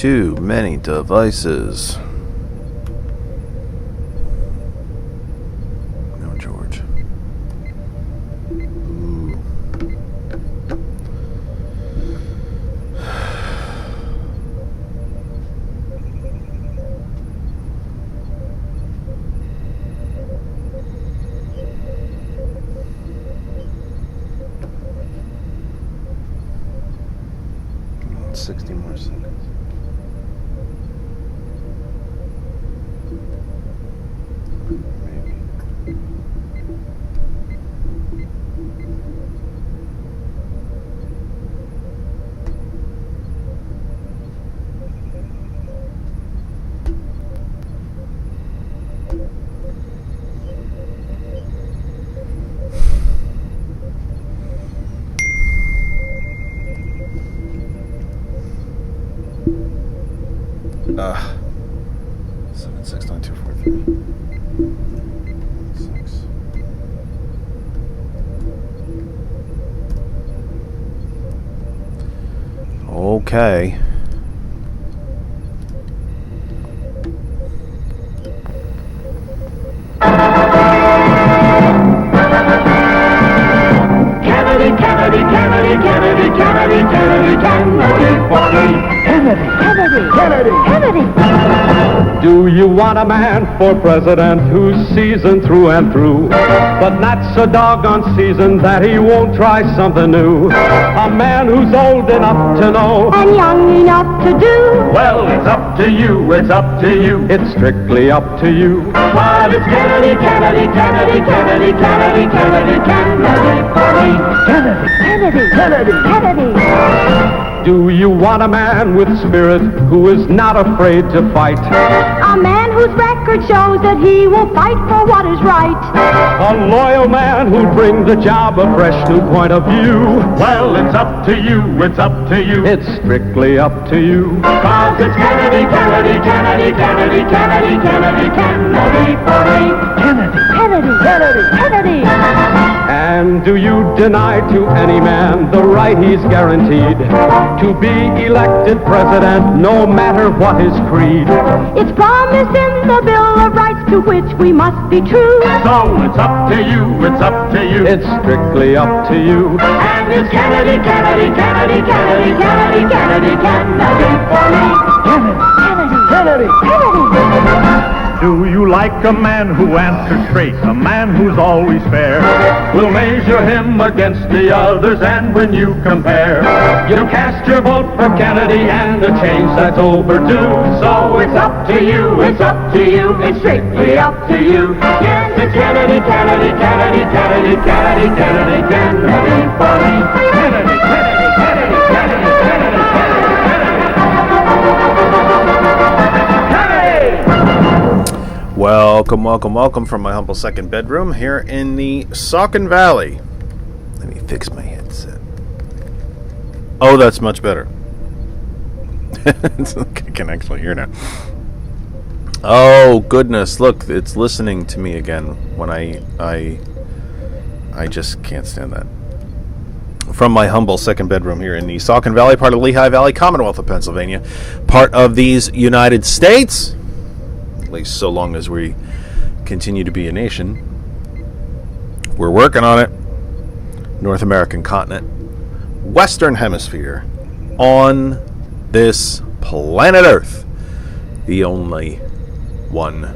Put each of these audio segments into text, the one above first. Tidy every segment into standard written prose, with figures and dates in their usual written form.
Too many devices. No, George. Ooh. Come on, 60 more seconds. Maybe. 769-243. 6. Okay. Do you want a man for president who's seasoned through and through, but not so doggone seasoned that he won't try something new? A man who's old enough to know and young enough to do. Well, it's up to you, it's up to you. It's strictly up to you. But it's Kennedy, Kennedy, Kennedy, Kennedy, Kennedy, Kennedy, Kennedy for me. Kennedy, Kennedy, Kennedy, Kennedy. Do you want a man with spirit who is not afraid to fight? A man whose record shows that he will fight for what is right. A loyal man who'll bring the job a fresh new point of view. Well, it's up to you, it's up to you. It's strictly up to you. 'Cause it's Kennedy, Kennedy, Kennedy, Kennedy, Kennedy, Kennedy, Kennedy for me. Kennedy, Kennedy, Kennedy, Kennedy. And do you deny to any man the right he's guaranteed to be elected president, no matter what his creed? It's promised in the Bill of Rights to which we must be true. So it's up to you, it's up to you. It's strictly up to you. And it's Kennedy, Kennedy, Kennedy, Kennedy, Kennedy, Kennedy, Kennedy for me. Kennedy, Kennedy, Kennedy, Kennedy. Do you like a man who answers straight, a man who's always fair? We'll measure him against the others, and when you compare, you cast your vote for Kennedy and a change that's overdue. So it's up to you, it's up to you, it's strictly up to you. Yes, it's Kennedy, Kennedy, Kennedy, Kennedy, Kennedy, Kennedy, Kennedy for me. Kennedy, Kennedy, Kennedy, Kennedy, Kennedy, Kennedy, Welcome, welcome, welcome from my humble second bedroom here in the Saucon Valley. Let me fix my headset. Oh, that's much better. I can actually hear now. Oh, goodness. Look, it's listening to me again when I just can't stand that. From my humble second bedroom here in the Saucon Valley, part of Lehigh Valley, Commonwealth of Pennsylvania, part of these United States. At least so long as we continue to be a nation. We're working on it. North American continent, Western Hemisphere, on this planet Earth, the only one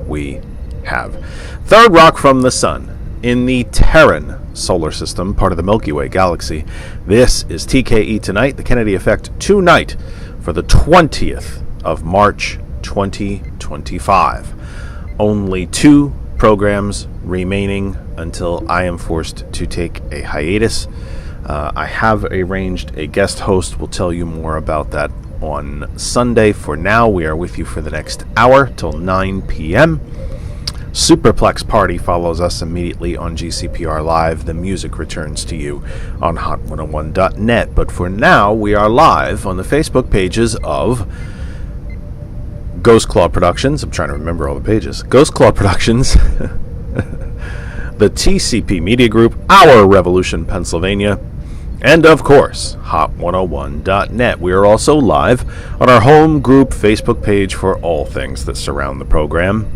we have. Third rock from the sun in the Terran solar system, part of the Milky Way galaxy. This is TKE Tonight, the Kennedy Effect tonight for the 20th of March 2025. Only 2 programs remaining until I am forced to take a hiatus. I have arranged a guest host. We'll tell you more about that on Sunday. For now, we are with you for the next hour till 9 p.m. Superplex Party follows us immediately on GCPR Live. The music returns to you on hot101.net. But for now, we are live on the Facebook pages of Ghost Claw Productions. I'm trying to remember all the pages. Ghost Claw Productions, the TCP Media Group, Our Revolution Pennsylvania, And of course, hot101.net. We are also live on our home group Facebook page for all things that surround the program.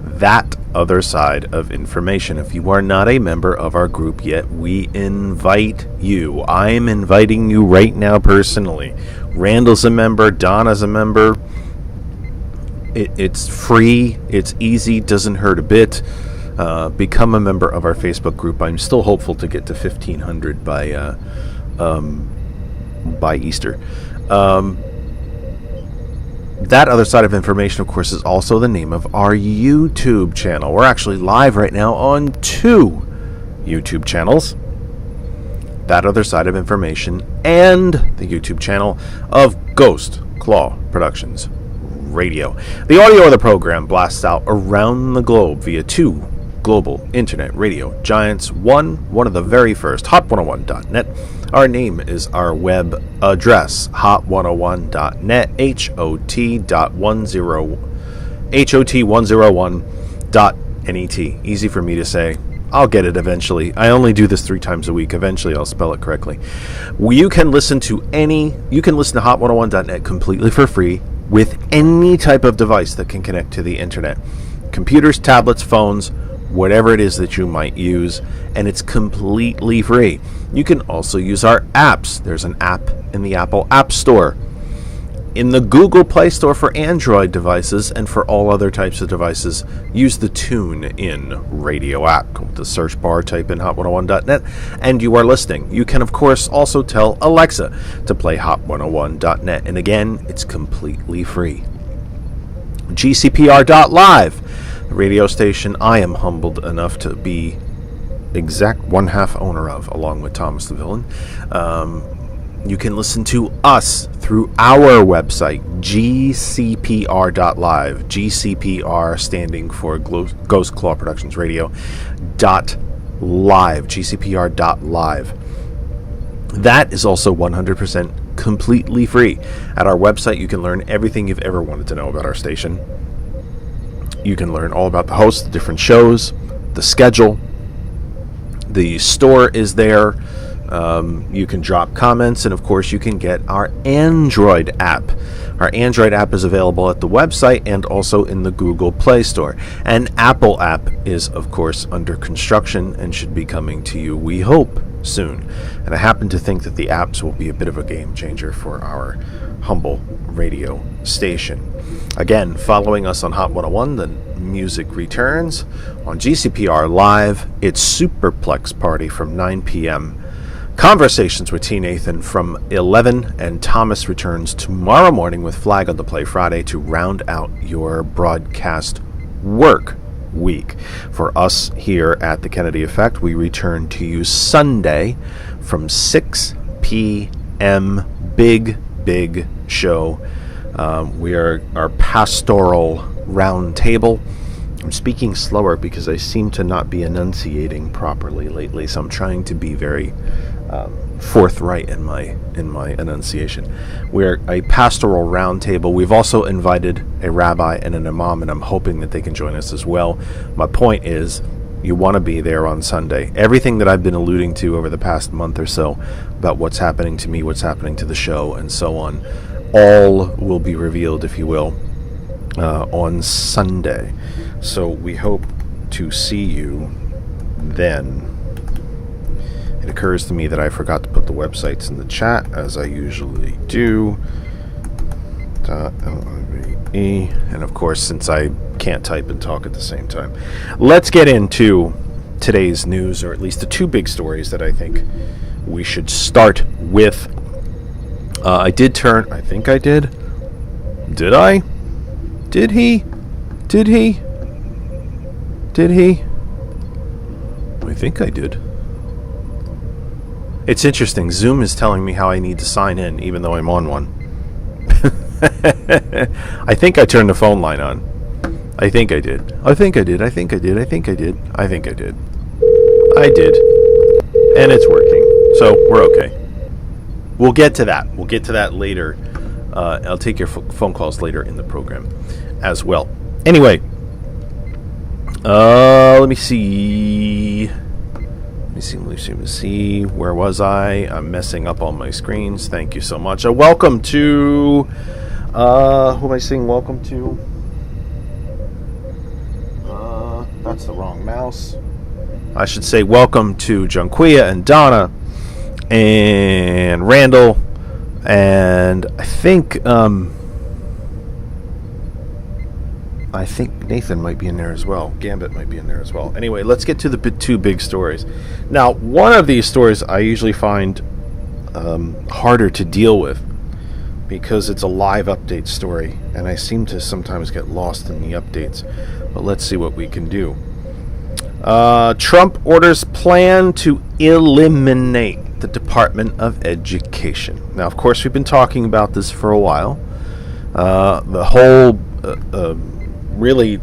That other side of information. If you are not a member of our group yet, we invite you. I'm inviting you right now personally. Randall's a member, Donna's a member. It's free, it's easy, doesn't hurt a bit. Become a member of our Facebook group. I'm still hopeful to get to 1,500 by Easter. That other side of information, of course, is also the name of our YouTube channel. We're actually live right now on 2 YouTube channels. That other side of information and the YouTube channel of Ghost Claw Productions Radio. The audio of the program blasts out around the globe via 2 global internet radio giants. One of the very first, hot101.net. Our name is our web address, hot101.net, hot101.net. Easy for me to say. I'll get it eventually. I only do this 3 times a week. Eventually I'll spell it correctly. You can listen to hot101.net completely for free with any type of device that can connect to the internet. Computers, tablets, phones, whatever it is that you might use, and it's completely free. You can also use our apps. There's an app in the Apple App Store, in the Google Play Store for Android devices, and for all other types of devices, use the TuneIn radio app. Go to the search bar, type in hot101.net, and you are listening. You can, of course, also tell Alexa to play hot101.net, and again, it's completely free. GCPR.live, the radio station I am humbled enough to be exact 1/2 owner of, along with Thomas the Villain. You can listen to us through our website, gcpr.live. GCPR standing for Ghost Claw Productions Radio .live. GCPR.live. That is also 100% completely free. At our website, you can learn everything you've ever wanted to know about our station. You can learn all about the hosts, the different shows, the schedule. The store is there. You can drop comments, and of course you can get our Android app. Our Android app is available at the website and also in the Google Play Store. An Apple app is, of course, under construction and should be coming to you, we hope, soon. And I happen to think that the apps will be a bit of a game changer for our humble radio station. Again, following us on Hot 101, the music returns. On GCPR Live, it's Superplex Party from 9 p.m. Conversations with T. Nathan from 11, and Thomas returns tomorrow morning with Flag on the Play Friday to round out your broadcast work week. For us here at the Kennedy Effect, we return to you Sunday from 6 p.m. Big show. We are our pastoral round table. I'm speaking slower because I seem to not be enunciating properly lately, so I'm trying to be very forthright in my enunciation. We're a pastoral roundtable. We've also invited a rabbi and an imam, and I'm hoping that they can join us as well. My point is, you want to be there on Sunday. Everything that I've been alluding to over the past month or so about what's happening to me, what's happening to the show, and so on, all will be revealed, if you will, on Sunday. So we hope to see you then. It occurs to me that I forgot to put the websites in the chat, as I usually do. .live. And of course, since I can't type and talk at the same time, let's get into today's news, or at least the 2 big stories that I think we should start with. I think I did. Did I? Did he? I think I did. It's interesting. Zoom is telling me how I need to sign in, even though I'm on one. I think I turned the phone line on. I think I did. I did. And it's working. So we're okay. We'll get to that. We'll get to that later. I'll take your phone calls later in the program as well. Anyway, let me see See, where was I? I'm messing up all my screens. Thank you so much. Welcome to... who am I saying welcome to? That's the wrong mouse. I should say welcome to Junquia and Donna and Randall, and I think Nathan might be in there as well. Gambit might be in there as well. Anyway, let's get to the two big stories. Now, one of these stories I usually find harder to deal with because it's a live update story, and I seem to sometimes get lost in the updates. But let's see what we can do. Trump orders plan to eliminate the Department of Education. Now, of course, we've been talking about this for a while. The whole really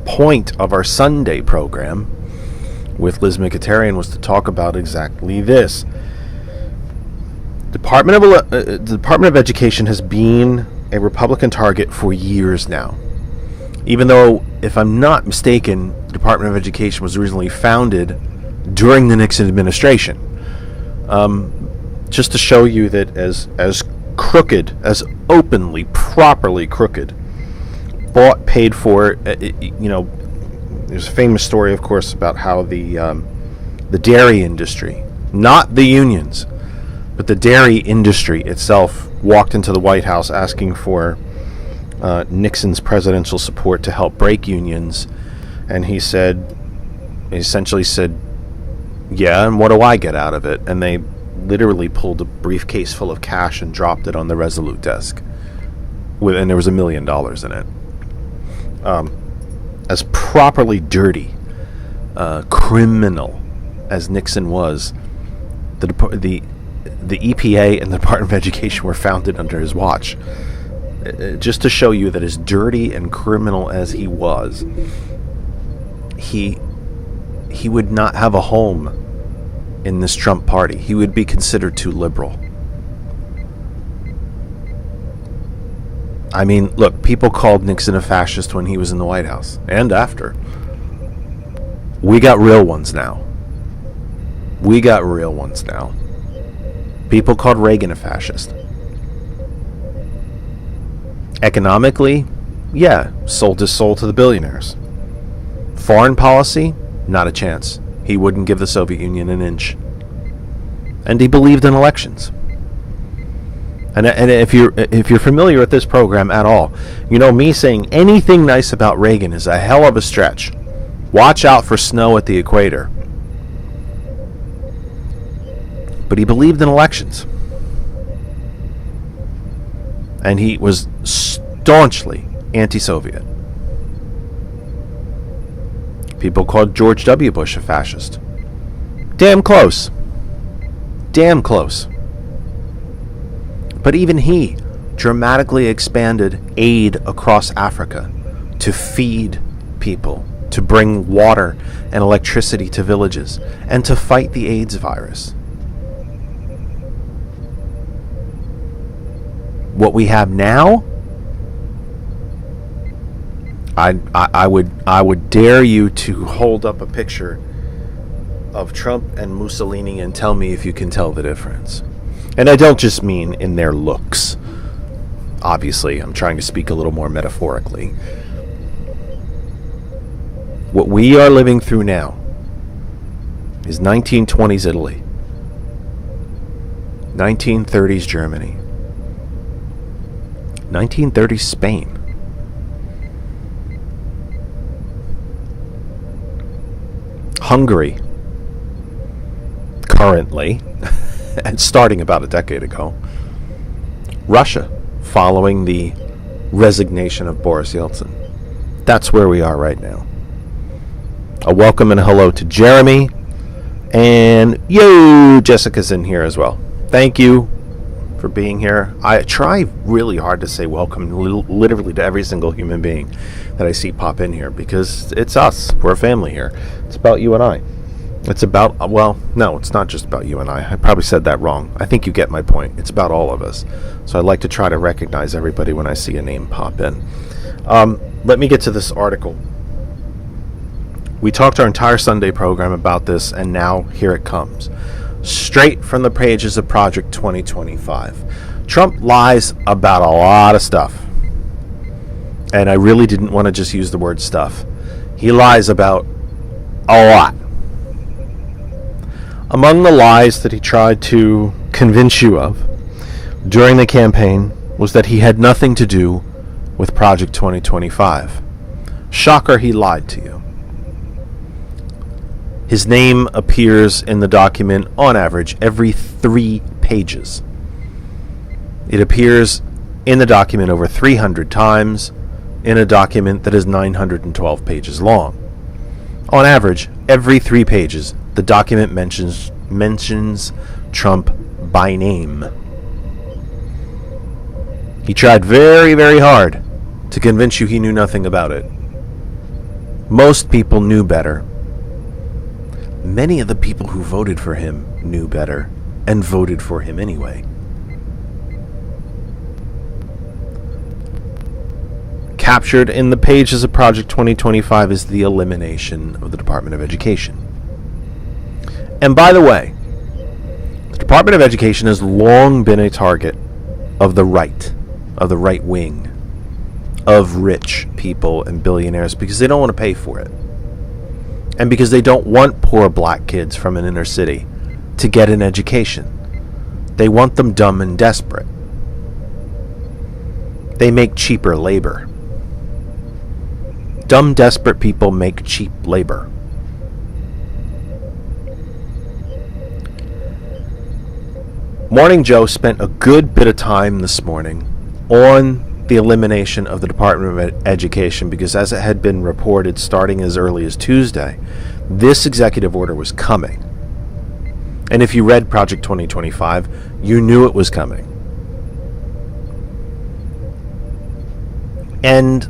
point of our Sunday program with Liz Mkhitaryan was to talk about exactly this. The Department of Education has been a Republican target for years now. Even though, if I'm not mistaken, the Department of Education was originally founded during the Nixon administration. Just to show you that as crooked, as openly, properly crooked, bought, paid for, there's a famous story, of course, about how the dairy industry, not the unions, but the dairy industry itself walked into the White House asking for Nixon's presidential support to help break unions, and he essentially said, yeah, and what do I get out of it? And they literally pulled a briefcase full of cash and dropped it on the Resolute desk, and there was $1 million in it. As properly dirty, criminal as Nixon was, the EPA and the Department of Education were founded under his watch. Just to show you that as dirty and criminal as he was, he would not have a home in this Trump party. He would be considered too liberal. I mean, look, people called Nixon a fascist when he was in the White House, and after. We got real ones now. People called Reagan a fascist. Economically, yeah, sold his soul to the billionaires. Foreign policy, not a chance. He wouldn't give the Soviet Union an inch. And he believed in elections. And if you're familiar with this program at all, you know me saying anything nice about Reagan is a hell of a stretch. Watch out for snow at the equator. But he believed in elections. And he was staunchly anti-Soviet. People called George W. Bush a fascist. Damn close. But even he dramatically expanded aid across Africa to feed people, to bring water and electricity to villages, and to fight the AIDS virus. What we have now, I would dare you to hold up a picture of Trump and Mussolini and tell me if you can tell the difference. And I don't just mean in their looks. Obviously, I'm trying to speak a little more metaphorically. What we are living through now is 1920s Italy, 1930s Germany, 1930s Spain. Hungary, currently, and starting about a decade ago. Russia, following the resignation of Boris Yeltsin. That's where we are right now. A welcome and a hello to Jeremy. And Jessica's in here as well. Thank you for being here. I try really hard to say welcome literally to every single human being that I see pop in here, because it's us. We're a family here. It's about you and I. It's about, well, no, it's not just about you and I. I probably said that wrong. I think you get my point. It's about all of us. So I like to try to recognize everybody when I see a name pop in. Let me get to this article. We talked our entire Sunday program about this, and now here it comes. Straight from the pages of Project 2025. Trump lies about a lot of stuff. And I really didn't want to just use the word stuff. He lies about a lot. Among the lies that he tried to convince you of during the campaign was that he had nothing to do with Project 2025. Shocker, he lied to you. His name appears in the document on average every 3 pages. It appears in the document over 300 times in a document that is 912 pages long. On average, every 3 pages, the document mentions Trump by name. He tried very, very hard to convince you he knew nothing about it. Most people knew better. Many of the people who voted for him knew better and voted for him anyway. Captured in the pages of Project 2025 is the elimination of the Department of Education. And by the way, the Department of Education has long been a target of the right wing, of rich people and billionaires, because they don't want to pay for it. And because they don't want poor black kids from an inner city to get an education. They want them dumb and desperate. They make cheaper labor. Dumb, desperate people make cheap labor. Morning Joe spent a good bit of time this morning on the elimination of the Department of Education, because as it had been reported starting as early as Tuesday, this executive order was coming. And if you read Project 2025, you knew it was coming. And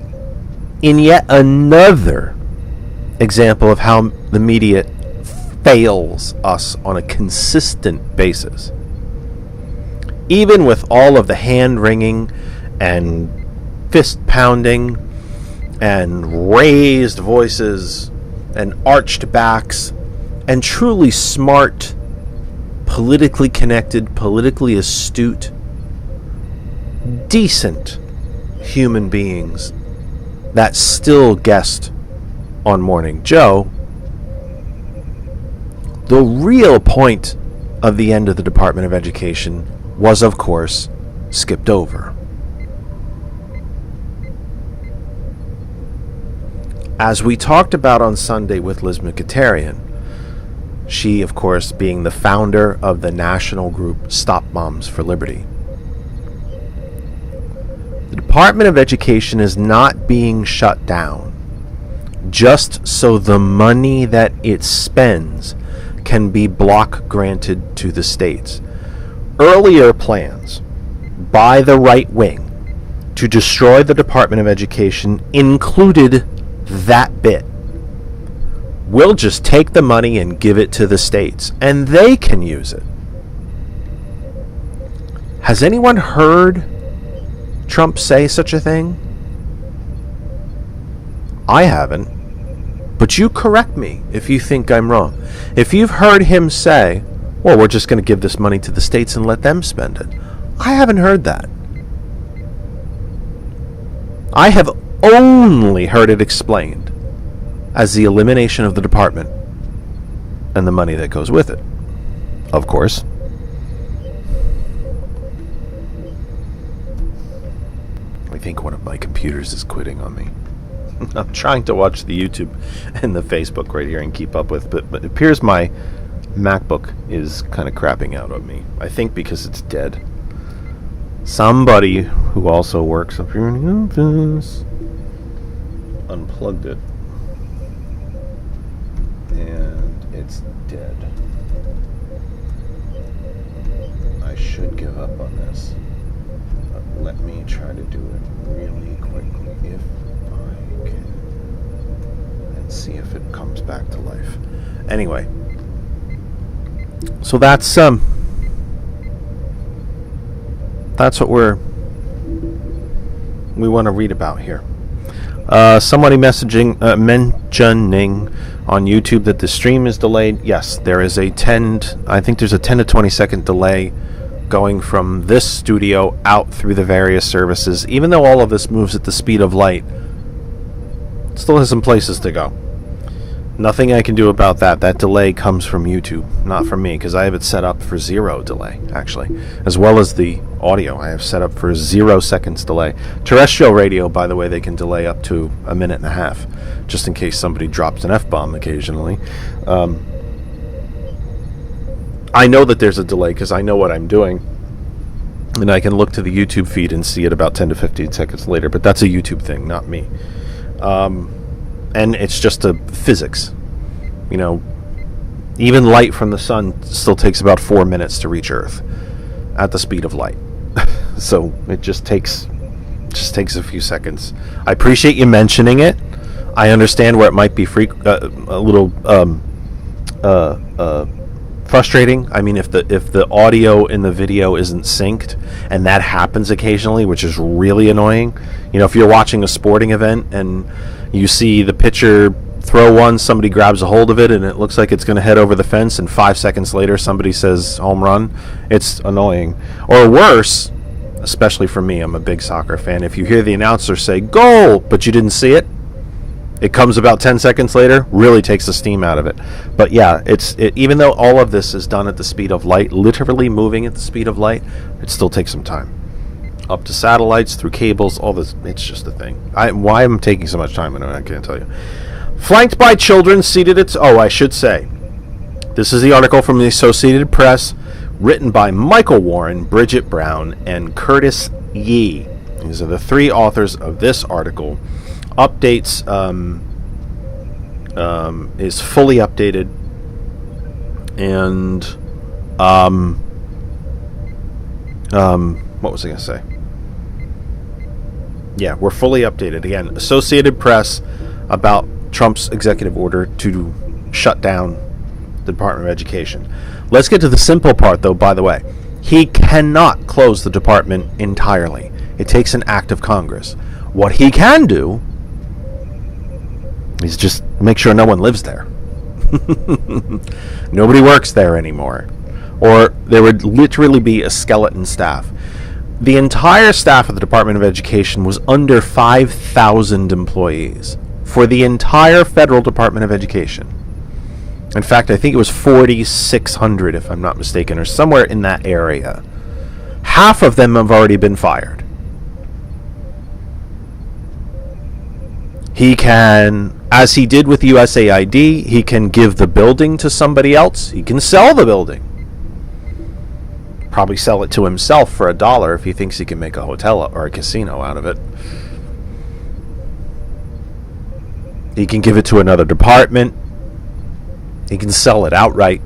in yet another example of how the media fails us on a consistent basis, even with all of the hand-wringing and fist-pounding and raised voices and arched backs and truly smart, politically connected, politically astute, decent human beings that still guessed on Morning Joe, the real point of the end of the Department of Education was, of course, skipped over. As we talked about on Sunday with Liz Mkhitaryan, she, of course, being the founder of the national group Stop Moms for Liberty, the Department of Education is not being shut down just so the money that it spends can be block granted to the states. Earlier plans by the right wing to destroy the Department of Education included that bit. We'll just take the money and give it to the states, and they can use it. Has anyone heard Trump say such a thing? I haven't. But you correct me if you think I'm wrong. If you've heard him say, well, we're just going to give this money to the states and let them spend it. I haven't heard that. I have only heard it explained as the elimination of the department and the money that goes with it. Of course. I think one of my computers is quitting on me. I'm trying to watch the YouTube and the Facebook right here and keep up with, but it appears my MacBook is kind of crapping out on me. I think because it's dead. Somebody who also works up here in the office unplugged it, and it's dead. I should give up on this, but let me try to do it really quickly if I can, and see if it comes back to life. Anyway, so that's what we want to read about here. Somebody mentioning on YouTube that the stream is delayed. Yes, there is I think there's a 10 to 20 second delay going from this studio out through the various services. Even though all of this moves at the speed of light, it still has some places to go. Nothing I can do about that. That delay comes from YouTube, not from me, because I have it set up for 0 delay, actually. As well as the audio, I have set up for 0 seconds delay. Terrestrial radio, by the way, they can delay up to a minute and a half, just in case somebody drops an F-bomb occasionally. I know that there's a delay because I know what I'm doing, and I can look to the YouTube feed and see it about 10 to 15 seconds later, but that's a YouTube thing, not me. And it's just a physics. You know, even light from the sun still takes about 4 minutes to reach Earth at the speed of light. So it just takes a few seconds. I appreciate you mentioning it. I understand where it might be a little frustrating. I mean, if the audio in the video isn't synced, and that happens occasionally, which is really annoying. You know, if you're watching a sporting event and you see the pitcher throw one, somebody grabs a hold of it, and it looks like it's going to head over the fence, and 5 seconds later somebody says home run, it's annoying. Or worse, especially for me, I'm a big soccer fan, if you hear the announcer say goal, but you didn't see it, it comes about 10 seconds later, really takes the steam out of it. But yeah, even though all of this is done at the speed of light, literally moving at the speed of light, it still takes some time. Up to satellites, through cables, all this, it's just a thing. Why I'm taking so much time, I can't tell you. Flanked by children seated at... Oh, I should say, this is the article from the Associated Press, written by Michael Warren, Bridget Brown, and Curtis Yee. These are the 3 authors of this article. Updates is fully updated, and what was I going to say? Yeah, we're fully updated. Again, Associated Press about Trump's executive order to shut down the Department of Education. Let's get to the simple part, though, by the way. He cannot close the department entirely. It takes an act of Congress. What he can do is just make sure no one lives there. Nobody works there anymore. Or there would literally be a skeleton staff. The entire staff of the Department of Education was under 5,000 employees for the entire federal Department of Education. In fact, I think it was 4,600, if I'm not mistaken, or somewhere in that area. Half of them have already been fired. He can, as he did with USAID, he can give the building to somebody else. He can sell the building. Probably sell it to himself for $1 if he thinks he can make a hotel or a casino out of it. He can give it to another department. He can sell it outright.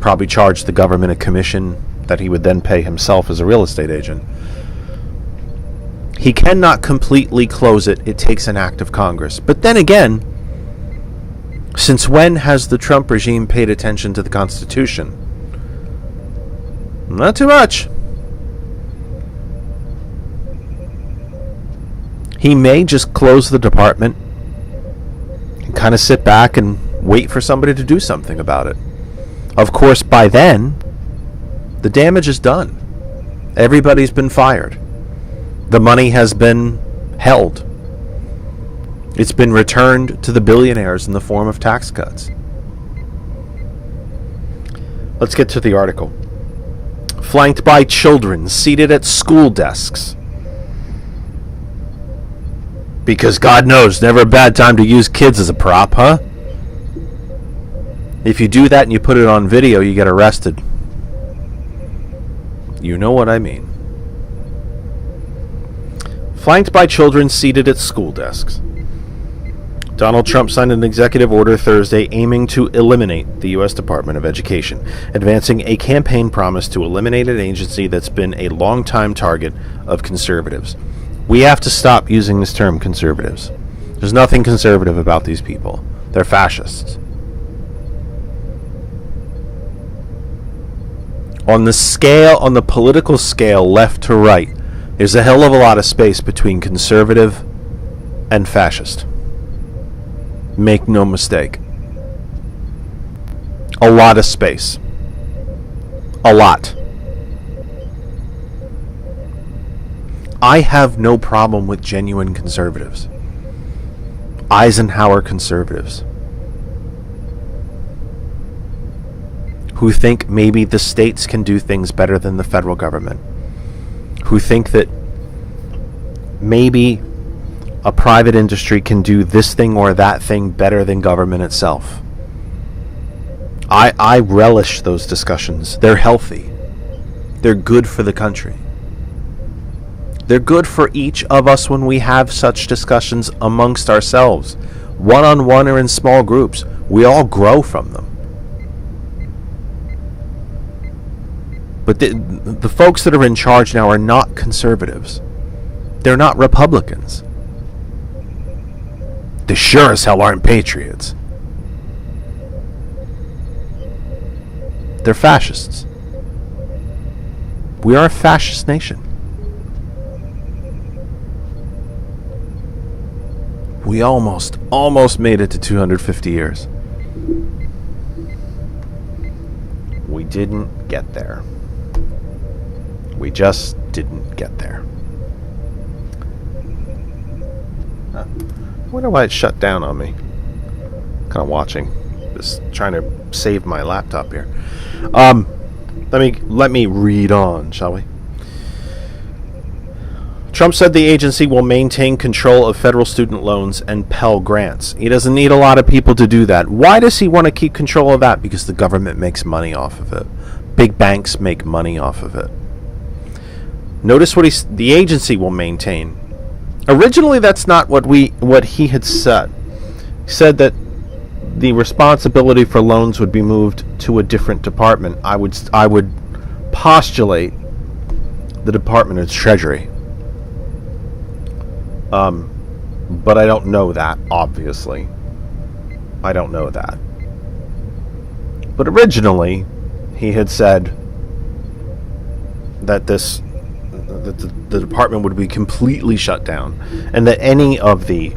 Probably charge the government a commission that he would then pay himself as a real estate agent. He cannot completely close it. It takes an act of Congress. But then again, since when has the Trump regime paid attention to the Constitution? Not too much. He may just close the department and kind of sit back and wait for somebody to do something about it. Of course, by then, the damage is done. Everybody's been fired. The money has been held. It's been returned to the billionaires in the form of tax cuts. Let's get to the article. Flanked by children seated at school desks. Because God knows, never a bad time to use kids as a prop, huh? If you do that and you put it on video, you get arrested. You know what I mean. Flanked by children seated at school desks. Donald Trump signed an executive order Thursday aiming to eliminate the U.S. Department of Education, advancing a campaign promise to eliminate an agency that's been a long-time target of conservatives. We have to stop using this term conservatives. There's nothing conservative about these people. They're fascists. On the political scale, left to right, There's a hell of a lot of space between conservative and fascist. Make no mistake. A lot of space. A lot. I have no problem with genuine conservatives. Eisenhower conservatives. Who think maybe the states can do things better than the federal government. Who think that maybe a private industry can do this thing or that thing better than government itself. I relish those discussions. They're healthy. They're good for the country. They're good for each of us when we have such discussions amongst ourselves, one-on-one or in small groups. We all grow from them. But the folks that are in charge now are not conservatives. They're not Republicans. They sure as hell aren't patriots. They're fascists. We are a fascist nation. We almost made it to 250 years. We didn't get there. We just didn't get there. I wonder why it shut down on me. Kind of watching. Just trying to save my laptop here. Let me read on, shall we? Trump said the agency will maintain control of federal student loans and Pell Grants. He doesn't need a lot of people to do that. Why does he want to keep control of that? Because the government makes money off of it. Big banks make money off of it. Notice what the agency will maintain. Originally, that's not what he had said. He said that the responsibility for loans would be moved to a different department. I would postulate the Department of Treasury. But I don't know that, obviously. I don't know that. But originally, he had said that the department would be completely shut down, and that any of the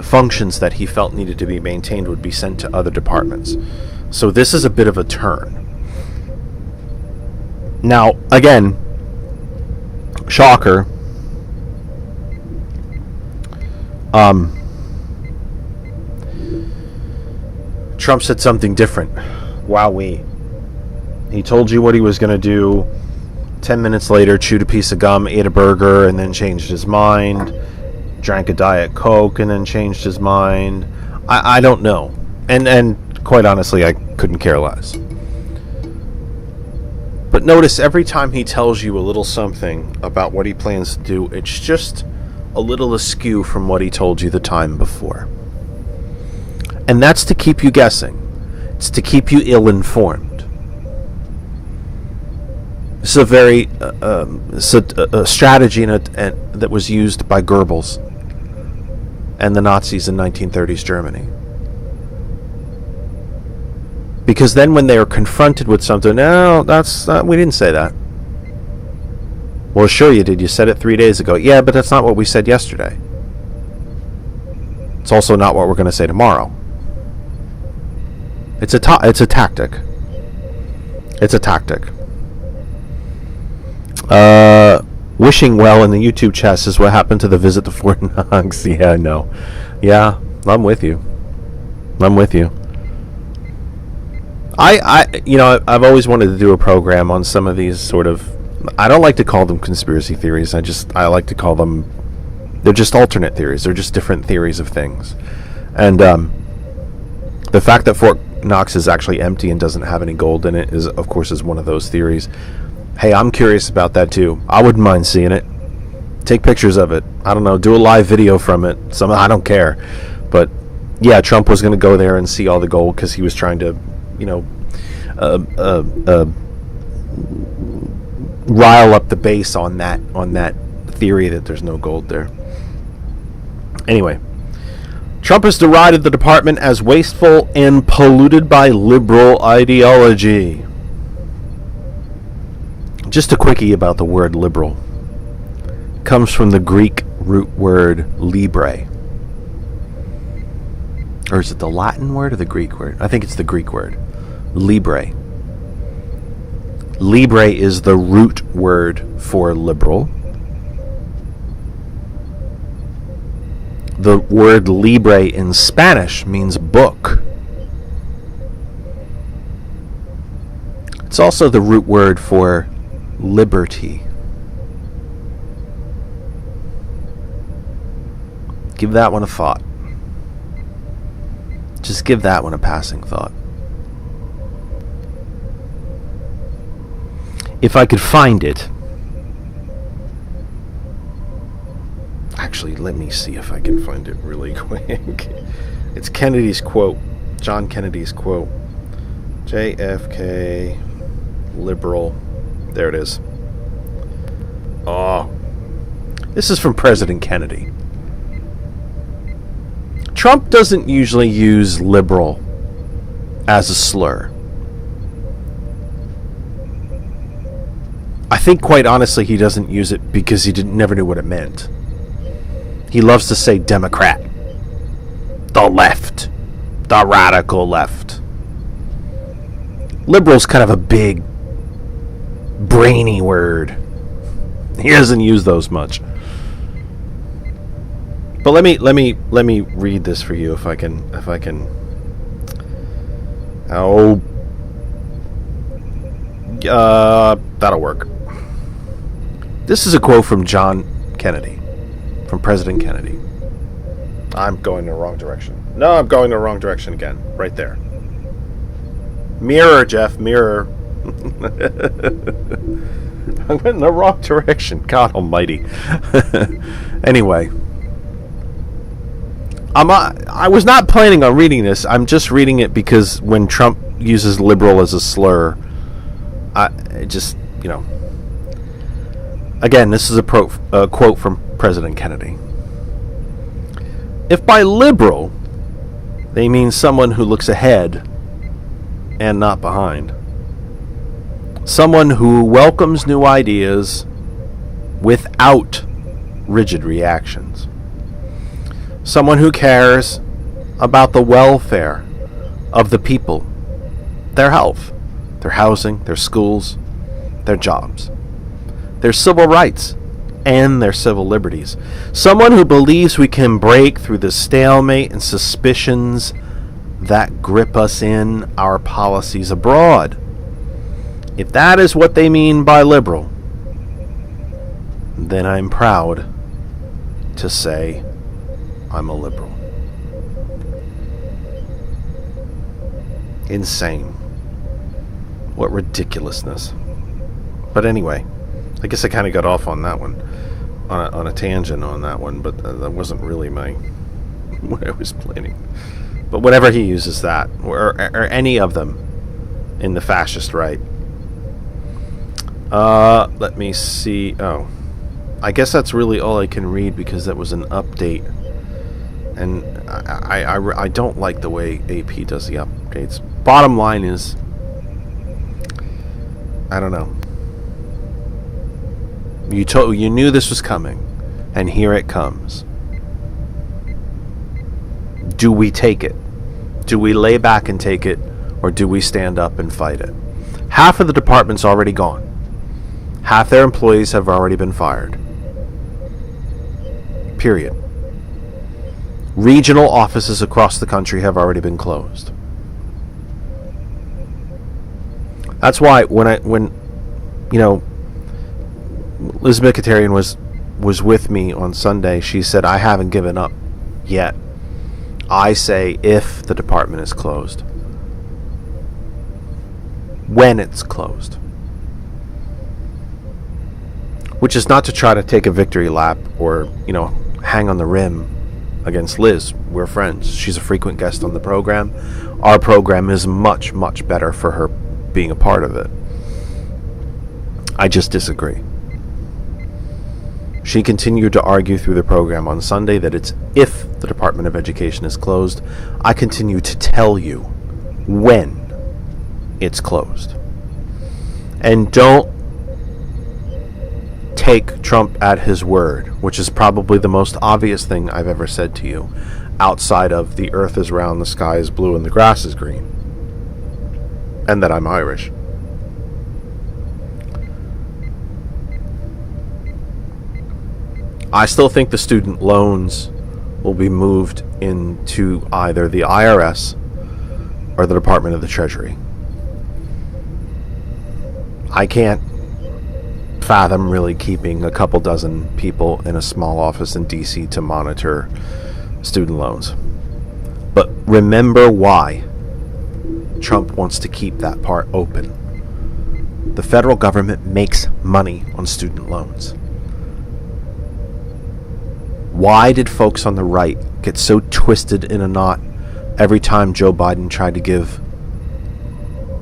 functions that he felt needed to be maintained would be sent to other departments. So this is a bit of a turn. Now, again, shocker. Trump said something different. Wowee. He told you what he was going to do. 10 minutes later, chewed a piece of gum, ate a burger, and then changed his mind. Drank a Diet Coke, and then changed his mind. I don't know. And quite honestly, I couldn't care less. But notice every time he tells you a little something about what he plans to do, it's just a little askew from what he told you the time before. And that's to keep you guessing. It's to keep you ill-informed. This is a very a strategy that was used by Goebbels and the Nazis in 1930s Germany. Because then when they were confronted with something, no, we didn't say that. Well, sure you did. You said it 3 days ago. Yeah, but that's not what we said yesterday. It's also not what we're going to say tomorrow. It's a tactic. It's a tactic. Wishing well in the YouTube chat says, what happened to the visit to Fort Knox? Yeah, no. Yeah, I'm with you. I've always wanted to do a program on some of these sort of, I don't like to call them conspiracy theories. I like to call them, they're just alternate theories. They're just different theories of things. And the fact that Fort Knox is actually empty and doesn't have any gold in it is one of those theories. Hey, I'm curious about that too. I wouldn't mind seeing it. Take pictures of it. I don't know, do a live video from it. I don't care. But yeah, Trump was going to go there and see all the gold because he was trying to, rile up the base on that theory that there's no gold there. Anyway, Trump has derided the department as wasteful and polluted by liberal ideology. Just a quickie about the word liberal. It comes from the Greek root word libre. Or is it the Latin word or the Greek word? I think it's the Greek word. Libre. Libre is the root word for liberal. The word libre in Spanish means book. It's also the root word for liberty. Give that one a thought. Just give that one a passing thought. If I could find it. Actually, let me see if I can find it really quick. It's Kennedy's quote. John Kennedy's quote. JFK, liberal. There it is. Oh. This is from President Kennedy. Trump doesn't usually use liberal as a slur. I think, quite honestly, he doesn't use it because he never knew what it meant. He loves to say Democrat, the left, the radical left. Liberal's kind of a big, brainy word. He doesn't use those much. But let me read this for you if I can. Oh, that'll work. This is a quote from John Kennedy, from President Kennedy. I'm going the wrong direction. No, I'm going the wrong direction again. Right there. Mirror, Jeff, mirror. I went in the wrong direction. God almighty. Anyway. I was not planning on reading this. I'm just reading it because when Trump uses liberal as a slur, Again, this is a quote from President Kennedy. If by liberal they mean someone who looks ahead and not behind, someone who welcomes new ideas without rigid reactions, someone who cares about the welfare of the people, their health, their housing, their schools, their jobs, their civil rights, and their civil liberties. Someone who believes we can break through the stalemate and suspicions that grip us in our policies abroad. If that is what they mean by liberal, then I'm proud to say I'm a liberal. Insane. What ridiculousness. But anyway, I guess I kind of got off on that one, on a tangent on that one, but that wasn't really what I was planning. But whenever he uses that, or any of them in the fascist right, let me see. Oh, I guess that's really all I can read because that was an update, and I don't like the way AP does the updates. Bottom line is, I don't know. You knew this was coming, and here it comes. Do we take it? Do we lay back and take it, or do we stand up and fight it? Half of the department's already gone. Half their employees have already been fired. Period. Regional offices across the country have already been closed. That's why when Liz Mkhitaryan was with me on Sunday, she said, I haven't given up yet. I say if the department is closed. When it's closed. Which is not to try to take a victory lap or, hang on the rim against Liz. We're friends. She's a frequent guest on the program. Our program is much, much better for her being a part of it. I just disagree. She continued to argue through the program on Sunday that it's if the Department of Education is closed. I continue to tell you when it's closed. And don't take Trump at his word, which is probably the most obvious thing I've ever said to you, outside of the earth is round, the sky is blue, and the grass is green, and that I'm Irish. I still think the student loans will be moved into either the IRS or the Department of the Treasury. I can't fathom really keeping a couple dozen people in a small office in DC to monitor student loans. But remember why Trump wants to keep that part open. The federal government makes money on student loans. Why did folks on the right get so twisted in a knot every time Joe Biden tried to give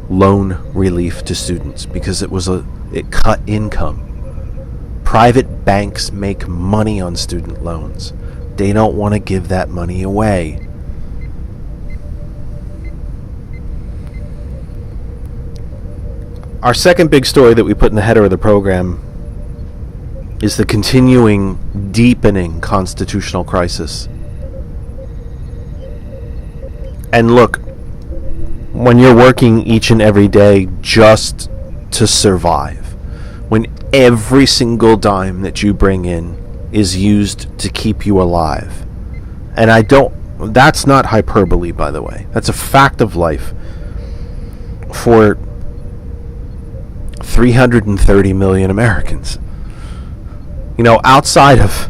loan relief to students? Because it cut income. Private banks make money on student loans. They don't want to give that money away. Our second big story that we put in the header of the program is the continuing, deepening constitutional crisis. And look, when you're working each and every day just to survive, when every single dime that you bring in is used to keep you alive, and that's not hyperbole, by the way, that's a fact of life for 330 million Americans. You know, outside of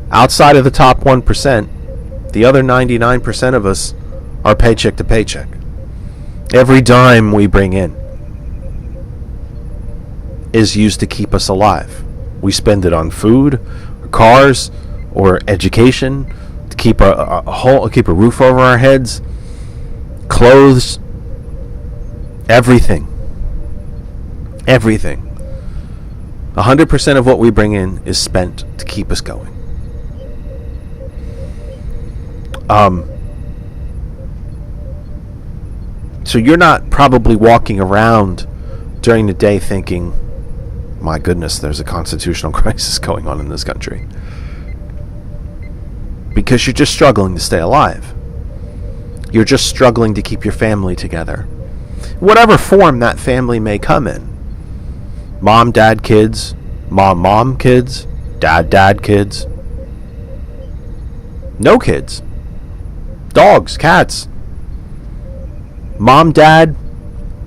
the top 1%, the other 99% of us are paycheck to paycheck. Every dime we bring in is used to keep us alive. We spend it on food, or cars, or education, to keep keep a roof over our heads, clothes, everything. Everything. 100% of what we bring in is spent to keep us going. So you're not probably walking around during the day thinking, my goodness, there's a constitutional crisis going on in this country. Because you're just struggling to stay alive. You're just struggling to keep your family together. Whatever form that family may come in. Mom, dad, kids. Mom, kids. Dad, kids. No kids. Dogs, cats. Mom, dad,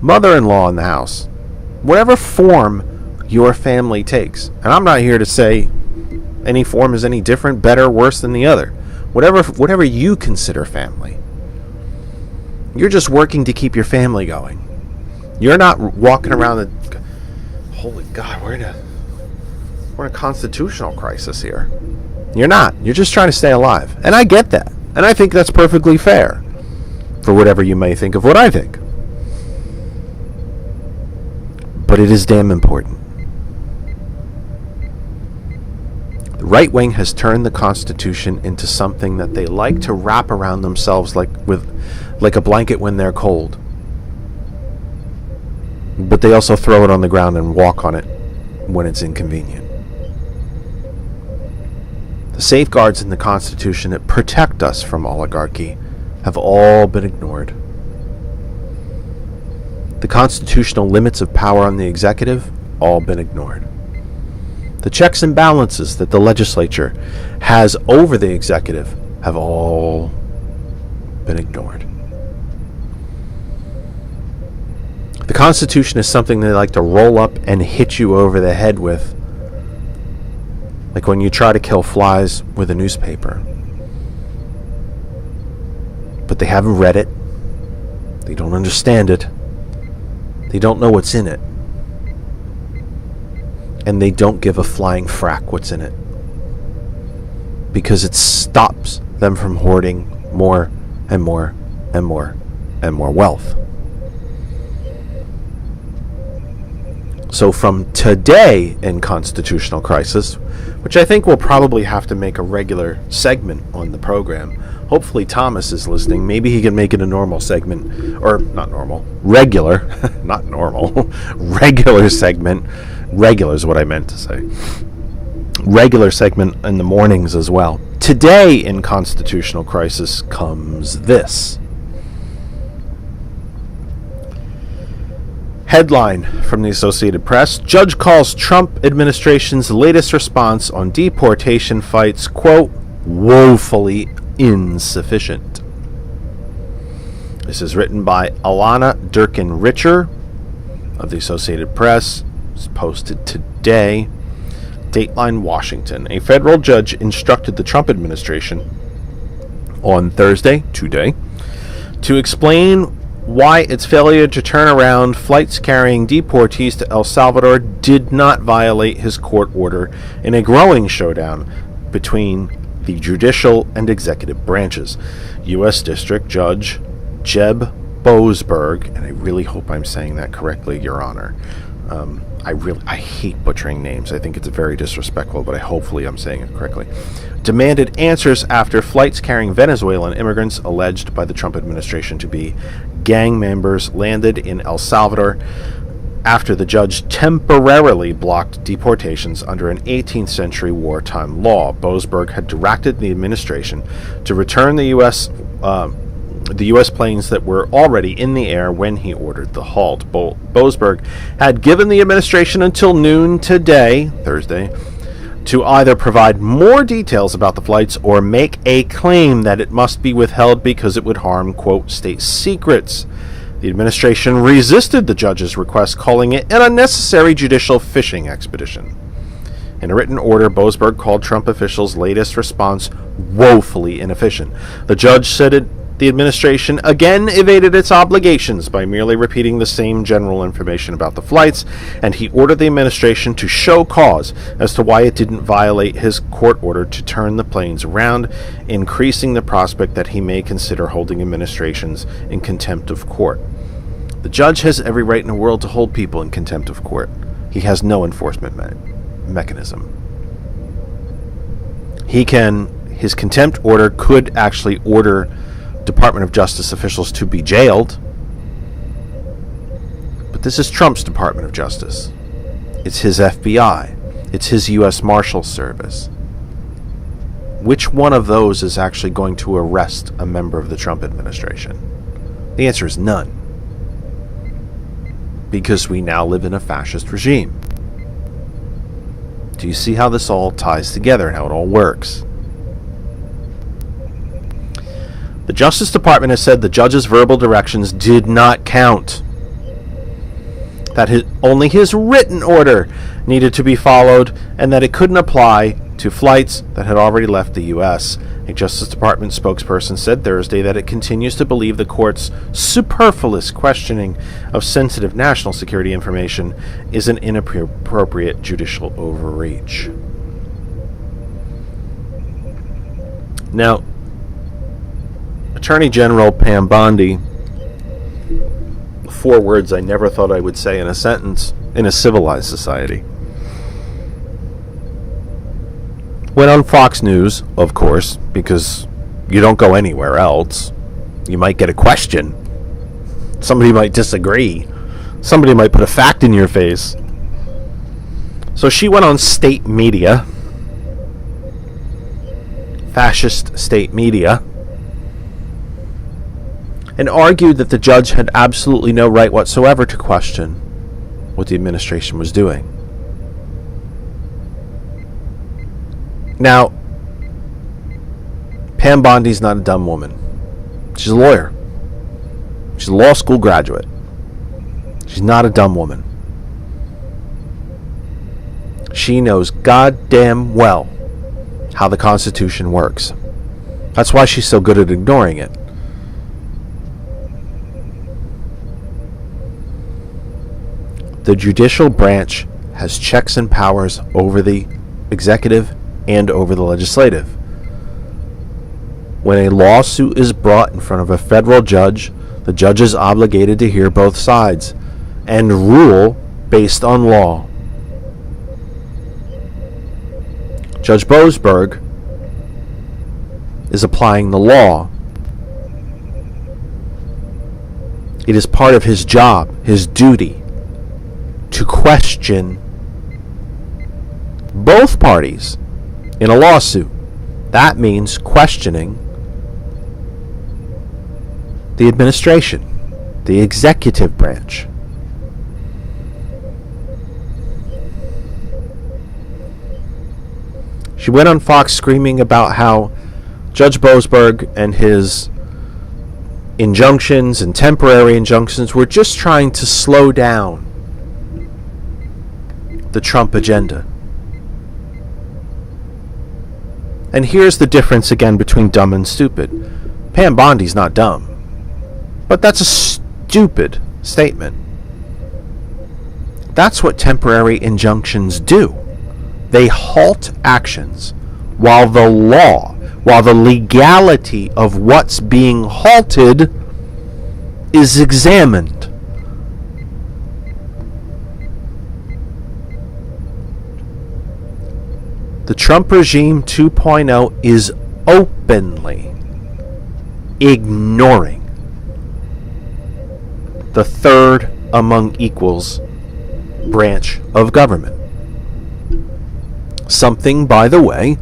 mother-in-law in the house. Whatever form your family takes. And I'm not here to say any form is any different, better, worse than the other. Whatever you consider family. You're just working to keep your family going. You're not walking around the... Holy God, we're in a constitutional crisis here. You're not. You're just trying to stay alive. And I get that. And I think that's perfectly fair. For whatever you may think of what I think. But it is damn important. The right wing has turned the Constitution into something that they like to wrap around themselves like a blanket when they're cold. But they also throw it on the ground and walk on it when it's inconvenient. The safeguards in the Constitution that protect us from oligarchy have all been ignored. The constitutional limits of power on the executive, all been ignored. The checks and balances that the legislature has over the executive have all been ignored. The Constitution is something they like to roll up and hit you over the head with, like when you try to kill flies with a newspaper. But they haven't read it. They don't understand it. They don't know what's in it. And they don't give a flying frack what's in it. Because it stops them from hoarding more and more and more and more wealth. So from today in Constitutional Crisis, which I think we'll probably have to make a regular segment on the program. Hopefully Thomas is listening. Maybe he can make it a normal segment. Or, not normal. Regular. Not normal. Regular segment Regular is what I meant to say. Regular segment in the mornings as well. Today in Constitutional Crisis comes this. Headline from the Associated Press: Judge calls Trump administration's latest response on deportation fights, quote, woefully insufficient. This is written by Alana Durkin-Richer of the Associated Press. It's posted today. Dateline, Washington. A federal judge instructed the Trump administration on Thursday, today, to explain why its failure to turn around flights carrying deportees to El Salvador did not violate his court order in a growing showdown between the judicial and executive branches. U.S. District Judge Jeb Boasberg, and I really hope I'm saying that correctly, Your Honor. I hate butchering names. I think it's very disrespectful, but hopefully I'm saying it correctly. Demanded answers after flights carrying Venezuelan immigrants alleged by the Trump administration to be gang members landed in El Salvador after the judge temporarily blocked deportations under an 18th century wartime law. Boasberg had directed the administration to return the U.S. planes that were already in the air when he ordered the halt. Boasberg had given the administration until noon today, Thursday, to either provide more details about the flights or make a claim that it must be withheld because it would harm, quote, state secrets. The administration resisted the judge's request, calling it an unnecessary judicial fishing expedition. In a written order, Boasberg called Trump officials' latest response woefully inefficient. The judge said the administration again evaded its obligations by merely repeating the same general information about the flights, and he ordered the administration to show cause as to why it didn't violate his court order to turn the planes around, increasing the prospect that he may consider holding administrations in contempt of court. The judge has every right in the world to hold people in contempt of court. He has no enforcement mechanism. His contempt order could actually order Department of Justice officials to be jailed. But this is Trump's Department of Justice. It's his FBI. It's his U.S. Marshal Service. Which one of those is actually going to arrest a member of the Trump administration? The answer is none. Because we now live in a fascist regime. Do you see how this all ties together and how it all works? The Justice Department has said the judge's verbal directions did not count. That only his written order needed to be followed, and that it couldn't apply to flights that had already left the U.S. A Justice Department spokesperson said Thursday that it continues to believe the court's superfluous questioning of sensitive national security information is an inappropriate judicial overreach. Now, Attorney General Pam Bondi, 4 words I never thought I would say in a sentence in a civilized society, went on Fox News, of course, because you don't go anywhere else. You might get a question. Somebody might disagree. Somebody might put a fact in your face. So she went on state media, fascist state media, and argued that the judge had absolutely no right whatsoever to question what the administration was doing. Now, Pam Bondi's not a dumb woman. She's a lawyer. She's a law school graduate. She's not a dumb woman. She knows goddamn well how the Constitution works. That's why she's so good at ignoring it. The judicial branch has checks and powers over the executive and over the legislative. When a lawsuit is brought in front of a federal judge, the judge is obligated to hear both sides and rule based on law. Judge Boasberg is applying the law. It is part of his job, his duty, to question both parties in a lawsuit. That means questioning the administration, the executive branch. She went on Fox screaming about how Judge Boasberg and his injunctions and temporary injunctions were just trying to slow down the Trump agenda. And here's the difference again between dumb and stupid. Pam Bondi's not dumb, but that's a stupid statement. That's what temporary injunctions do. They halt actions while the law, while the legality of what's being halted is examined. The Trump regime 2.0 is openly ignoring the third among equals branch of government. Something, by the way,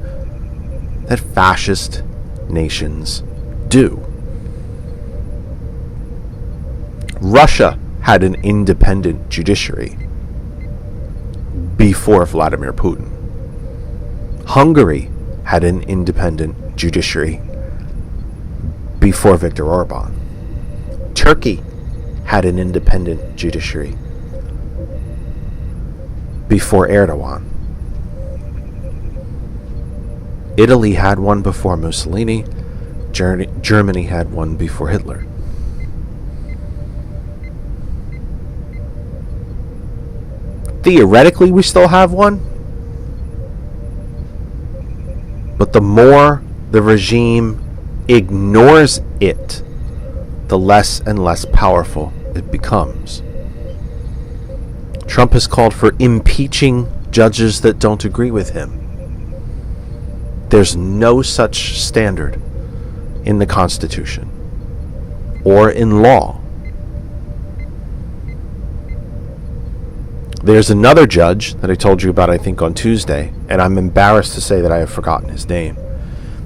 that fascist nations do. Russia had an independent judiciary before Vladimir Putin. Hungary had an independent judiciary before Viktor Orban. Turkey had an independent judiciary before Erdogan. Italy had one before Mussolini. Germany had one before Hitler. Theoretically, we still have one. But the more the regime ignores it, the less and less powerful it becomes. Trump has called for impeaching judges that don't agree with him. There's no such standard in the Constitution or in law. There's another judge that I told you about, I think, on Tuesday, and I'm embarrassed to say that I have forgotten his name,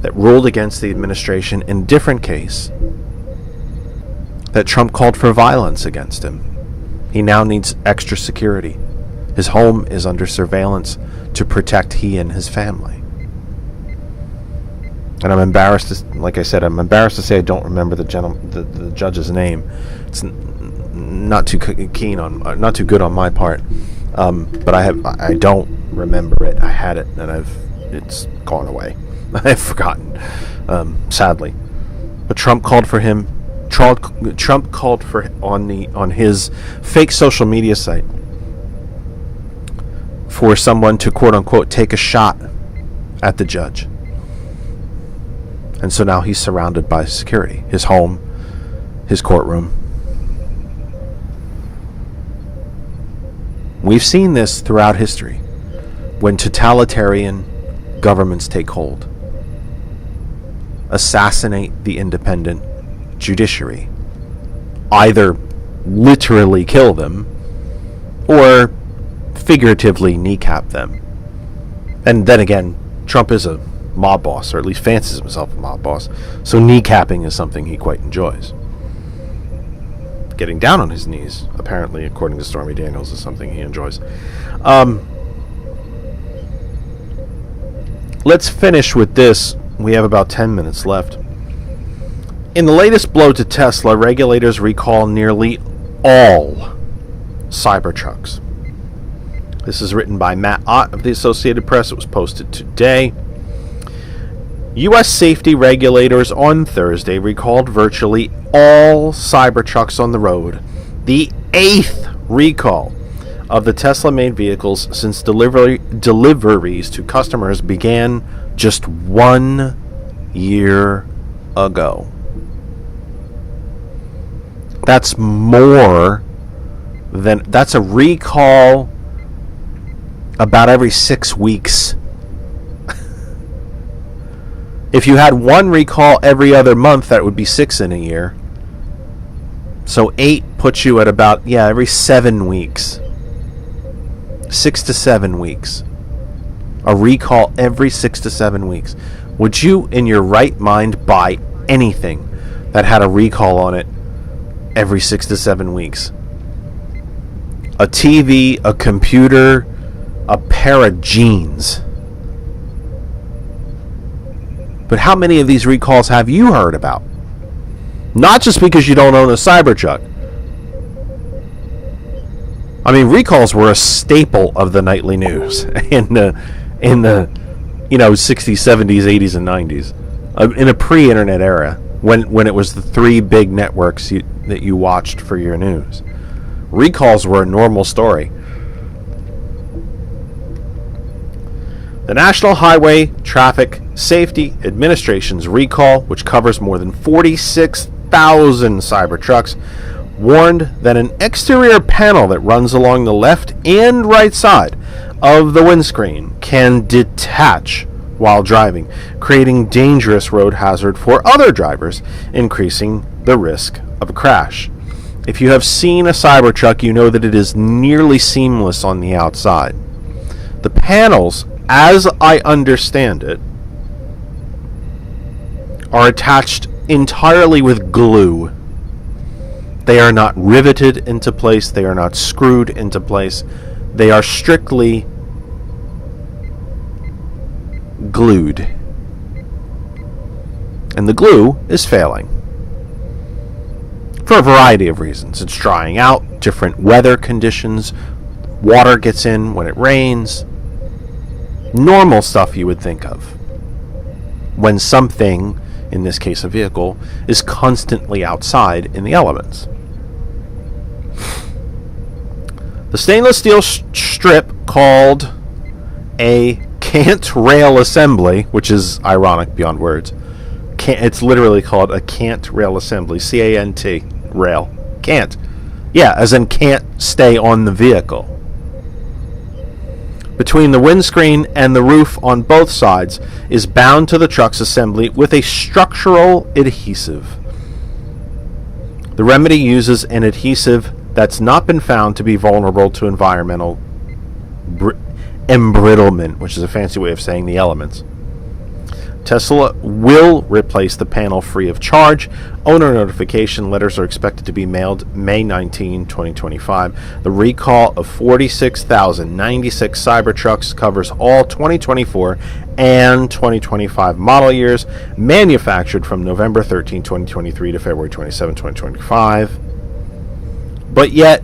that ruled against the administration in a different case, that Trump called for violence against him. He now needs extra security. His home is under surveillance to protect he and his family. And I'm embarrassed to, like I said, I'm embarrassed to say I don't remember the judge's name. It's not too keen on, not too good on my part. But I don't remember it. I had it, and it's gone away. I've forgotten, sadly. But Trump called for him. Trump called for on his fake social media site for someone to quote unquote take a shot at the judge. And so now he's surrounded by security. His home, his courtroom. We've seen this throughout history when totalitarian governments take hold. Assassinate the independent judiciary. Either literally kill them or figuratively kneecap them. And then again, Trump is a mob boss, or at least fancies himself a mob boss, so kneecapping is something he quite enjoys. Getting down on his knees, apparently, according to Stormy Daniels, is something he enjoys. Let's finish with this. We have about 10 minutes left. In the latest blow to Tesla, regulators recall nearly all Cybertrucks. This is written by Matt Ott of the Associated Press. It was posted today. U.S. safety regulators on Thursday recalled virtually all Cybertrucks on the road, the 8th recall of the Tesla-made vehicles since deliveries to customers began just 1 year ago. That's a recall about every 6 weeks. If you had one recall every other month, that would be 6 in a year. So 8 puts you at about, every 7 weeks. 6 to 7 weeks. A recall every 6 to 7 weeks. Would you, in your right mind, buy anything that had a recall on it every 6 to 7 weeks? A TV, a computer, a pair of jeans. But how many of these recalls have you heard about? Not just because you don't own a Cybertruck. I mean, recalls were a staple of the nightly news in the 60s, 70s, 80s, and 90s, in a pre-internet era, when it was the three big networks that you watched for your news. Recalls were a normal story. The National Highway Traffic Safety Administration's recall, which covers more than 46,000 Cybertrucks, warned that an exterior panel that runs along the left and right side of the windscreen can detach while driving, creating dangerous road hazard for other drivers, increasing the risk of a crash. If you have seen a Cybertruck, you know that it is nearly seamless on the outside. The panels, as I understand it, are attached entirely with glue. They are not riveted into place. They are not screwed into place. They are strictly glued. And the glue is failing. For a variety of reasons. It's drying out, different weather conditions, water gets in when it rains. Normal stuff you would think of when something, in this case a vehicle, is constantly outside in the elements. The stainless steel strip called a cant rail assembly, which is ironic beyond words. It's literally called a cant rail assembly, C-A-N-T, rail. Can't. Yeah, as in can't stay on the vehicle. Between the windscreen and the roof on both sides is bound to the truck's assembly with a structural adhesive. The remedy uses an adhesive that's not been found to be vulnerable to environmental embrittlement, which is a fancy way of saying the elements. Tesla will replace the panel free of charge. Owner notification letters are expected to be mailed May 19, 2025. The recall of 46,096 Cybertrucks covers all 2024 and 2025 model years, manufactured from November 13, 2023 to February 27, 2025. But yet,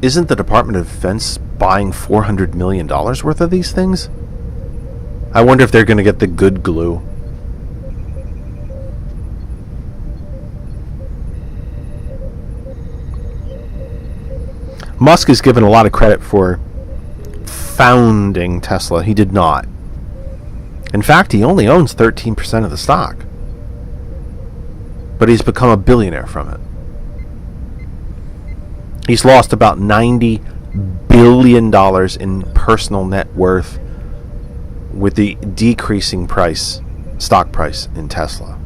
isn't the Department of Defense buying $400 million worth of these things? I wonder if they're going to get the good glue. Musk is given a lot of credit for founding Tesla. He did not. In fact, he only owns 13% of the stock. But he's become a billionaire from it. He's lost about $90 billion in personal net worth with the decreasing stock price in Tesla.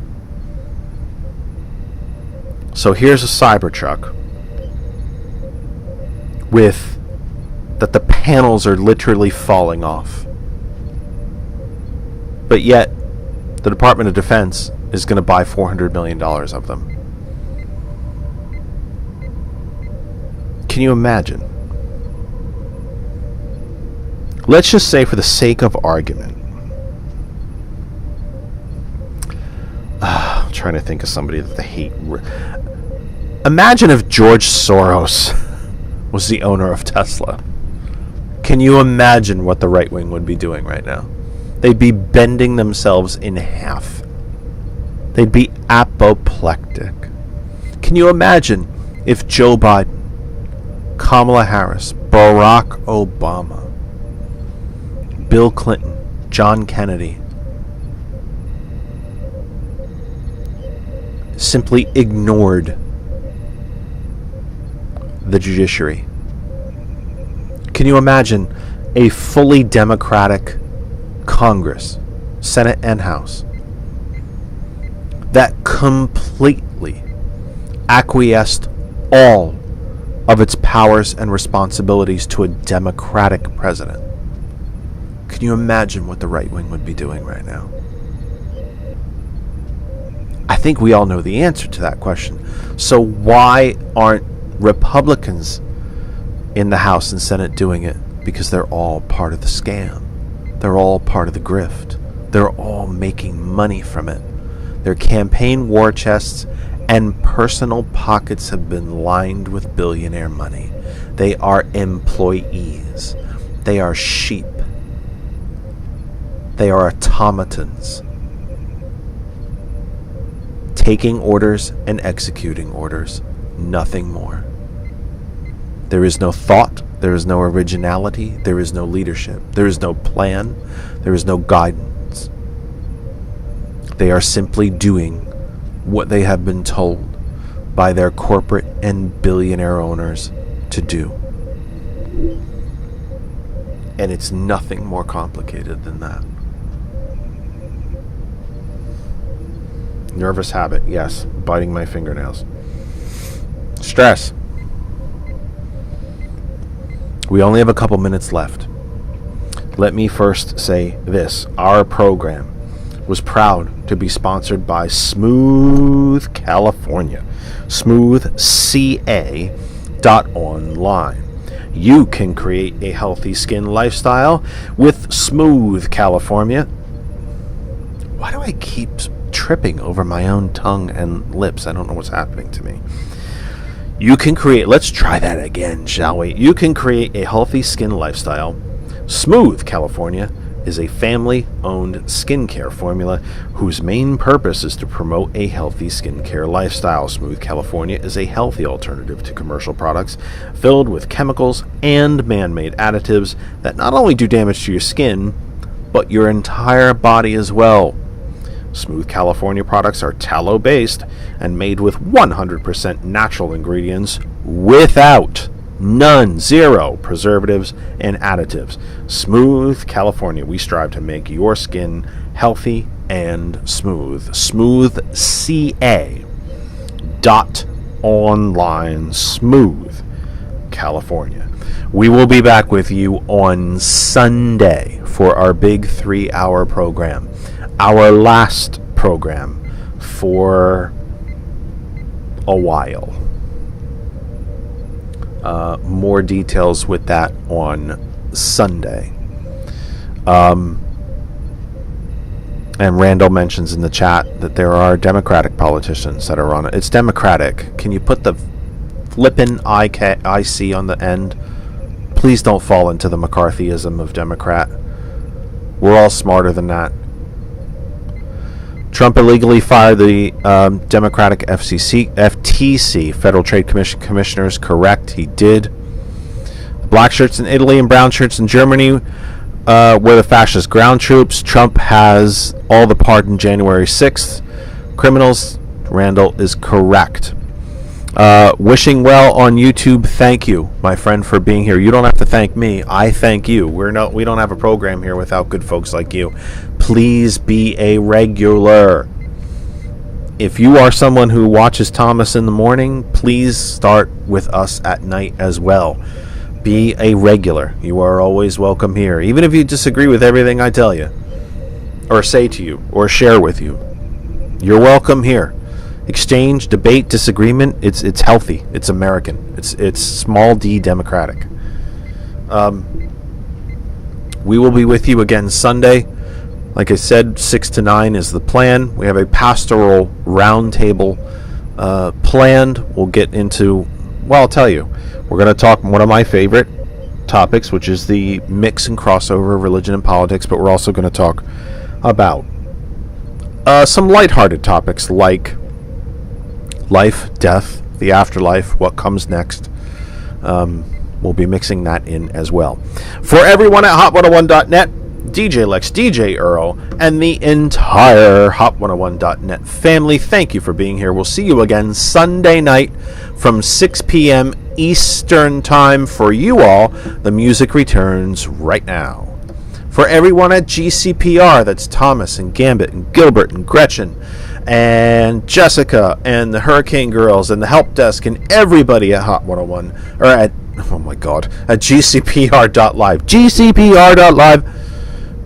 So here's a Cybertruck that the panels are literally falling off. But yet, the Department of Defense is going to buy $400 million of them. Can you imagine? Let's just say, for the sake of argument, I'm trying to think of somebody that they hate. Imagine if George Soros was the owner of Tesla. Can you imagine what the right wing would be doing right now? They'd be bending themselves in half. They'd be apoplectic. Can you imagine if Joe Biden, Kamala Harris, Barack Obama, Bill Clinton, John Kennedy simply ignored the judiciary? Can you imagine a fully democratic Congress, Senate and House, that completely acquiesced all of its powers and responsibilities to a democratic president? Can you imagine what the right wing would be doing right now? I think we all know the answer to that question. So why aren't Republicans in the House and Senate doing it? Because they're all part of the scam. They're all part of the grift. They're all making money from it. Their campaign war chests and personal pockets have been lined with billionaire money. They are employees. They are sheep. They are automatons, taking orders and executing orders, nothing more. There is no thought, there is no originality, there is no leadership, there is no plan, there is no guidance. They are simply doing what they have been told by their corporate and billionaire owners to do. And it's nothing more complicated than that. Nervous habit, yes. Biting my fingernails. Stress. We only have a couple minutes left. Let me first say this. Our program was proud to be sponsored by Smooth California. SmoothCA.online. You can create a healthy skin lifestyle with Smooth California. Why do I keep tripping over my own tongue and lips? I don't know what's happening to me. You can create, let's try that again, shall we? You can create a healthy skin lifestyle. Smooth California is a family-owned skincare formula whose main purpose is to promote a healthy skincare lifestyle. Smooth California is a healthy alternative to commercial products filled with chemicals and man-made additives that not only do damage to your skin, but your entire body as well. Smooth California products are tallow-based and made with 100% natural ingredients without zero preservatives and additives. Smooth California. We strive to make your skin healthy and smooth. SmoothCA.online. Smooth California. We will be back with you on Sunday for our big 3-hour program. Our last program for a while. More details with that on Sunday. And Randall mentions in the chat that there are Democratic politicians that are on it. It's Democratic. Can you put the flippin' IC on the end? Please don't fall into the McCarthyism of Democrat. We're all smarter than that. Trump illegally fired the Democratic FTC, Federal Trade Commission commissioners. Correct, he did. The black shirts in Italy and brown shirts in Germany were the fascist ground troops. Trump has all the pardon January 6th. Criminals, Randall is correct. Wishing well on YouTube. Thank you, my friend, for being here. You don't have to thank me. I thank you. We don't have a program here without good folks like you. Please be a regular. If you are someone who watches Thomas in the morning, please start with us at night as well. Be a regular. You are always welcome here, even if you disagree with everything I tell you, or say to you, or share with you. You're welcome here. Exchange, debate, disagreement, it's healthy. It's American. It's small d democratic. We will be with you again Sunday. Like I said, 6 to 9 is the plan. We have a pastoral roundtable planned. We'll get into, well, I'll tell you. We're going to talk one of my favorite topics, which is the mix and crossover of religion and politics, but we're also going to talk about some lighthearted topics like life, death, the afterlife, what comes next. We'll be mixing that in as well. For everyone at Hot101.net, DJ Lex, DJ Earl, and the entire Hot101.net family, thank you for being here. We'll see you again Sunday night from 6 p.m. Eastern Time. For you all, the music returns right now. For everyone at GCPR, that's Thomas and Gambit and Gilbert and Gretchen and Jessica and the Hurricane Girls and the Help Desk and everybody at Hot 101, or at, oh my God, at GCPR.live. GCPR.live.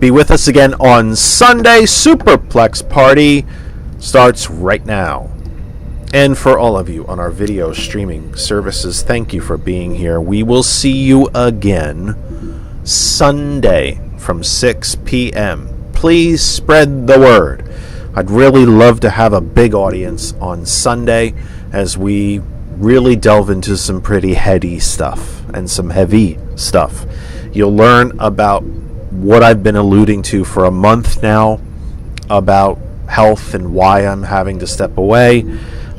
Be with us again on Sunday. Superplex Party starts right now. And for all of you on our video streaming services, thank you for being here. We will see you again Sunday from 6 p.m. Please spread the word. I'd really love to have a big audience on Sunday as we really delve into some pretty heady stuff and some heavy stuff. You'll learn about what I've been alluding to for a month now about health and why I'm having to step away.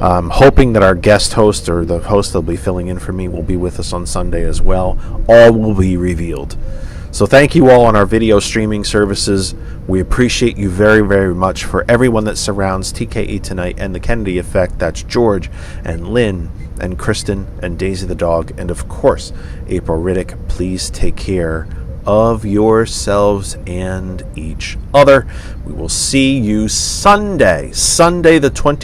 Hoping that our guest host or the host that'll be filling in for me will be with us on Sunday as well. All will be revealed. So thank you all on our video streaming services. We appreciate you very, very much. For everyone that surrounds TKE Tonight and the Kennedy Effect, that's George and Lynn and Kristen and Daisy the dog, and of course April Riddick. Please take care of yourselves and each other. We will see you Sunday the 20th.